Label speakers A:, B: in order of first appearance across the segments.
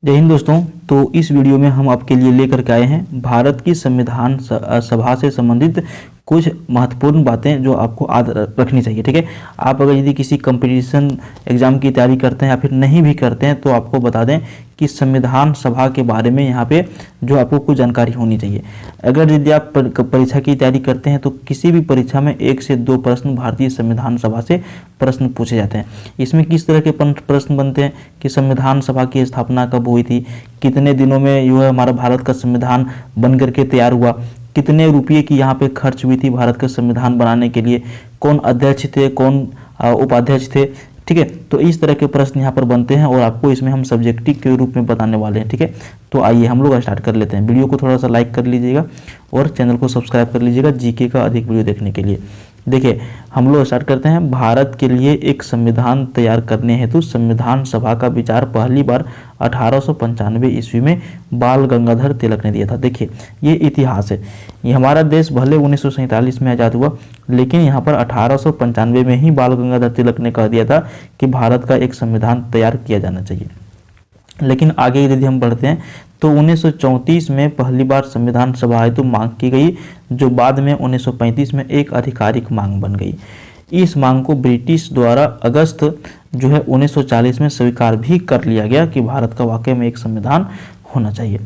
A: जय हिंद दोस्तों। तो इस वीडियो में हम आपके लिए लेकर के आए हैं भारत की संविधान सभा से संबंधित कुछ महत्वपूर्ण बातें जो आपको याद रखनी चाहिए। ठीक है, आप अगर यदि किसी कंपटीशन एग्जाम की तैयारी करते हैं या फिर नहीं भी करते हैं तो आपको बता दें कि संविधान सभा के बारे में यहाँ पे जो आपको कुछ जानकारी होनी चाहिए। अगर यदि आप परीक्षा की तैयारी करते हैं तो किसी भी परीक्षा में 1 से 2 प्रश्न भारतीय संविधान सभा से प्रश्न पूछे जाते हैं। इसमें किस तरह के प्रश्न बनते हैं कि संविधान सभा की स्थापना कब हुई थी, कितने दिनों में जो है हमारा भारत का संविधान बन करके तैयार हुआ, कितने रुपये की यहाँ पे खर्च हुई थी भारत का संविधान बनाने के लिए, कौन अध्यक्ष थे, कौन उपाध्यक्ष थे। ठीक है, तो इस तरह के प्रश्न यहाँ पर बनते हैं और आपको इसमें हम सब्जेक्टिव के रूप में बताने वाले हैं। ठीक है, तो आइए हम लोग स्टार्ट कर लेते हैं। वीडियो को थोड़ा सा लाइक कर लीजिएगा और चैनल को सब्सक्राइब कर लीजिएगा जीके का अधिक वीडियो देखने के लिए। देखिए, हम लोग स्टार्ट करते हैं। भारत के लिए एक संविधान तैयार करने हेतु संविधान सभा का विचार पहली बार 1895 ईस्वी में बाल गंगाधर तिलक ने दिया था। देखिए, ये इतिहास है। ये हमारा देश भले 1947 में आज़ाद हुआ, लेकिन यहाँ पर 1895 में ही बाल गंगाधर तिलक ने कह दिया था कि भारत का एक संविधान तैयार किया जाना चाहिए। लेकिन आगे यदि हम बढ़ते हैं तो 1934 में पहली बार संविधान सभा हेतु मांग की गई, जो बाद में 1935 में एक आधिकारिक मांग बन गई। इस मांग को ब्रिटिश द्वारा अगस्त जो है 1940 में स्वीकार भी कर लिया गया कि भारत का वाकई में एक संविधान होना चाहिए।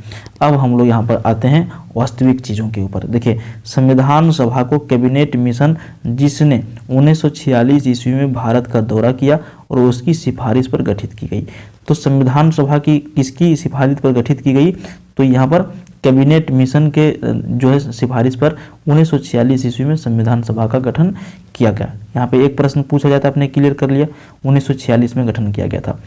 A: अब हम लोग यहाँ पर आते हैं वास्तविक चीज़ों के ऊपर। देखिए, संविधान सभा को कैबिनेट मिशन जिसने 1946 ईस्वी में भारत का दौरा किया और उसकी सिफारिश पर गठित की गई। तो संविधान सभा की किसकी सिफारिश पर गठित की गई? तो यहाँ पर कैबिनेट मिशन के जो है सिफारिश पर 1946 ईस्वी में संविधान सभा का गठन किया गया। यहाँ पे एक प्रश्न पूछा जाता है, आपने क्लियर कर लिया, 1946 में गठन किया गया था।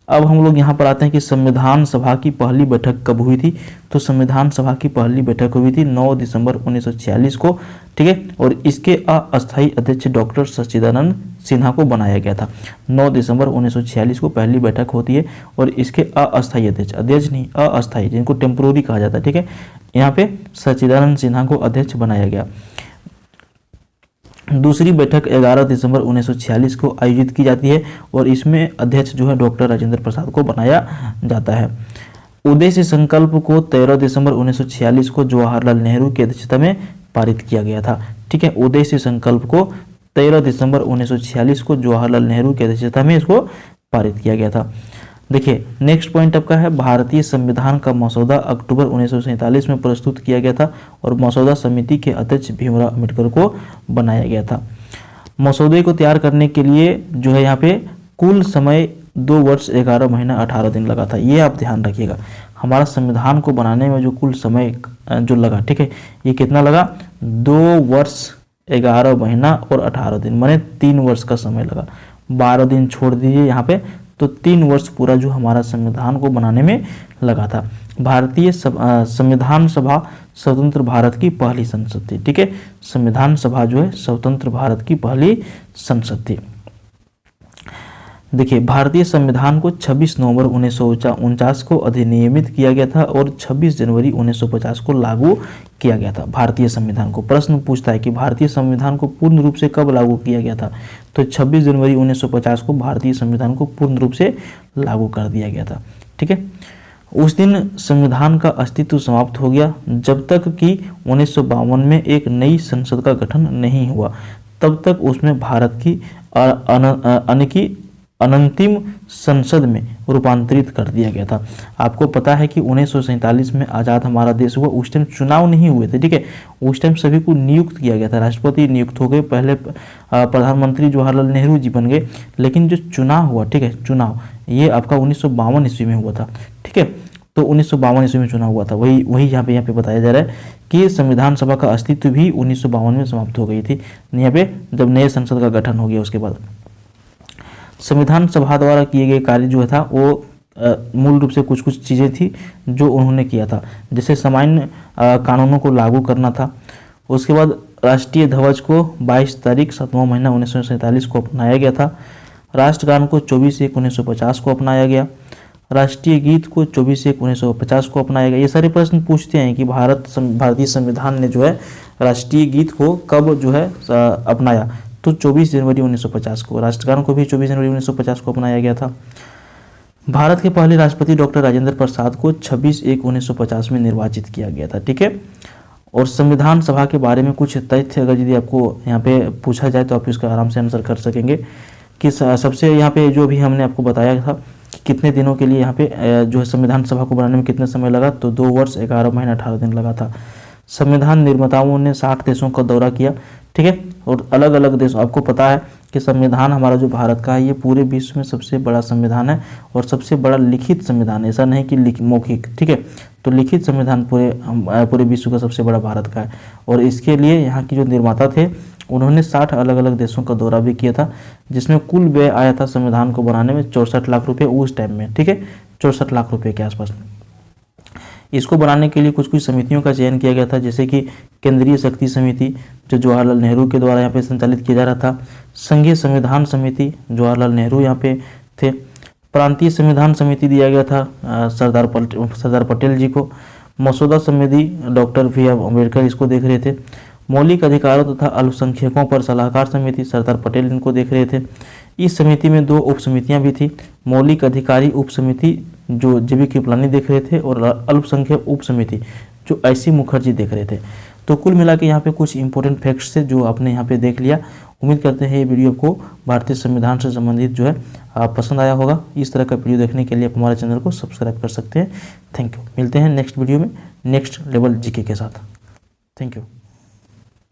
A: अब हम लोग यहाँ पर आते हैं कि संविधान सभा की पहली बैठक कब हुई थी। तो संविधान सभा की पहली बैठक हुई थी 9 दिसंबर 1946 को। ठीक है, और इसके अस्थायी अध्यक्ष डॉक्टर सच्चिदानंद सिन्हा को बनाया गया था। 9 दिसंबर 1946 को पहली बैठक होती है और इसके अस्थायी अध्यक्ष नहीं, अस्थायी, जिनको टेम्पोररी कहा जाता है। ठीक है, यहाँ पे सच्चिदानंद सिन्हा को अध्यक्ष बनाया गया। दूसरी बैठक 11 दिसंबर 1946 को आयोजित की जाती है और इसमें अध्यक्ष जो है डॉक्टर राजेंद्र प्रसाद को बनाया जाता है। उद्देश्य संकल्प को 13 दिसंबर 1946 को जवाहरलाल नेहरू की अध्यक्षता में पारित किया गया था। ठीक है, उद्देश्य संकल्प को 13 दिसंबर 1946 को जवाहरलाल नेहरू की अध्यक्षता में इसको पारित किया गया था। देखिए, नेक्स्ट पॉइंट आपका है भारतीय संविधान का मसौदा अक्टूबर 1947 में प्रस्तुत किया गया था और मसौदा समिति के अध्यक्ष भीमराव अम्बेडकर को बनाया गया था। मसौदे को तैयार करने के लिए जो है यहाँ पे कुल समय 2 वर्ष 11 महीना 18 दिन लगा था। ये आप ध्यान रखिएगा, हमारा संविधान को बनाने में जो कुल समय जो लगा, ठीक है, ये कितना लगा? 2 वर्ष 11 महीना और 18 दिन, माने 3 वर्ष का समय लगा। 12 दिन छोड़ दीजिए यहाँ पे, तो 3 वर्ष पूरा जो हमारा संविधान को बनाने में लगा था। भारतीय संविधान सभा स्वतंत्र भारत की पहली संसद थी। ठीक है, संविधान सभा जो है स्वतंत्र भारत की पहली संसद थी। देखिए, भारतीय संविधान को 26 नवंबर 1949 को अधिनियमित किया गया था और 26 जनवरी 1950 को लागू किया गया था। भारतीय संविधान को प्रश्न पूछता है कि भारतीय संविधान को पूर्ण रूप से कब लागू किया गया था? तो 26 जनवरी 1950 को भारतीय संविधान को पूर्ण रूप से लागू कर दिया गया था। ठीक है, उस दिन संविधान का अस्तित्व समाप्त हो गया जब तक कि 1952 में एक नई संसद का गठन नहीं हुआ। तब तक उसमें भारत की अनंतिम संसद में रूपांतरित कर दिया गया था। आपको पता है कि 1947 में आज़ाद हमारा देश हुआ, उस टाइम चुनाव नहीं हुए थे। ठीक है, उस टाइम सभी को नियुक्त किया गया था, राष्ट्रपति नियुक्त हो गए, पहले प्रधानमंत्री जवाहरलाल नेहरू जी बन गए, लेकिन जो चुनाव हुआ, ठीक है, चुनाव ये आपका 1952 ईस्वी में हुआ था। ठीक है, तो 1952 ईस्वी में चुनाव हुआ था। वही यहाँ पे बताया जा रहा है कि संविधान सभा का अस्तित्व भी 1952 में समाप्त हो गई थी, यहाँ पे जब नए संसद का गठन हो गया। उसके बाद संविधान सभा द्वारा किए गए कार्य जो था वो मूल रूप से कुछ चीज़ें थी जो उन्होंने किया था, जैसे सामान्य कानूनों को लागू करना था। उसके बाद राष्ट्रीय ध्वज को 22 तारीख 7वां महीना 1947 को अपनाया गया था। राष्ट्रगान को 24/1/1950 को अपनाया गया। राष्ट्रीय गीत को 24/1/1950 को अपनाया गया। ये सारे प्रश्न पूछते हैं कि भारतीय संविधान ने जो है राष्ट्रीय गीत को कब जो है अपनाया? तो 24 जनवरी 1950 को। राष्ट्रगान को भी 24 जनवरी 1950 को अपनाया गया था। भारत के पहले राष्ट्रपति डॉक्टर राजेंद्र प्रसाद को 26/1/1950 में निर्वाचित किया गया था, ठीक है। और संविधान सभा के बारे में कुछ तथ्य अगर यदि आपको यहाँ पे पूछा जाए तो आप इसका आराम से आंसर कर सकेंगे कि सबसे यहाँ पे जो भी हमने आपको बताया था कि कितने दिनों के लिए यहाँ पे जो है संविधान सभा को बनाने में कितने समय लगा, तो 2 वर्ष 11 महीने 18 दिन लगा था। संविधान निर्माताओं ने 60 देशों का दौरा किया, ठीक है। और अलग अलग देश, आपको पता है कि संविधान हमारा जो भारत का है ये पूरे विश्व में सबसे बड़ा संविधान है और सबसे बड़ा लिखित संविधान, ऐसा नहीं कि मौखिक, ठीक है। तो लिखित संविधान पूरे विश्व का सबसे बड़ा भारत का है। और इसके लिए यहाँ की जो निर्माता थे उन्होंने 60 अलग अलग देशों का दौरा भी किया था, जिसमें कुल व्यय आया था संविधान को बनाने में 64 लाख रुपये उस टाइम में, ठीक है, 64 लाख रुपये के आसपास। इसको बनाने के लिए कुछ कुछ समितियों का चयन किया गया था, जैसे कि केंद्रीय शक्ति समिति जो जवाहरलाल नेहरू के द्वारा यहाँ पे संचालित किया जा रहा था, संघीय संविधान समिति जवाहरलाल नेहरू यहाँ पे थे, प्रांतीय संविधान समिति दिया गया था सरदार पटेल जी को, मसौदा समिति डॉक्टर भीम अम्बेडकर इसको देख रहे थे, मौलिक अधिकारों तथा अल्पसंख्यकों पर सलाहकार समिति सरदार पटेल इनको देख रहे थे। इस समिति में 2 उप समितियाँ भी थी, मौलिक अधिकारी उप समिति जो JB कृपलानी देख रहे थे और अल्पसंख्यक उप समिति जो IC मुखर्जी देख रहे थे। तो कुल मिला के यहाँ पे कुछ इंपॉर्टेंट फैक्ट्स थे जो आपने यहाँ पे देख लिया। उम्मीद करते हैं ये वीडियो आपको भारतीय संविधान से संबंधित जो है पसंद आया होगा। इस तरह का वीडियो देखने के लिए आप हमारे चैनल को सब्सक्राइब कर सकते हैं। Thank you. मिलते हैं नेक्स्ट वीडियो में नेक्स्ट लेवल GK के साथ। Thank you.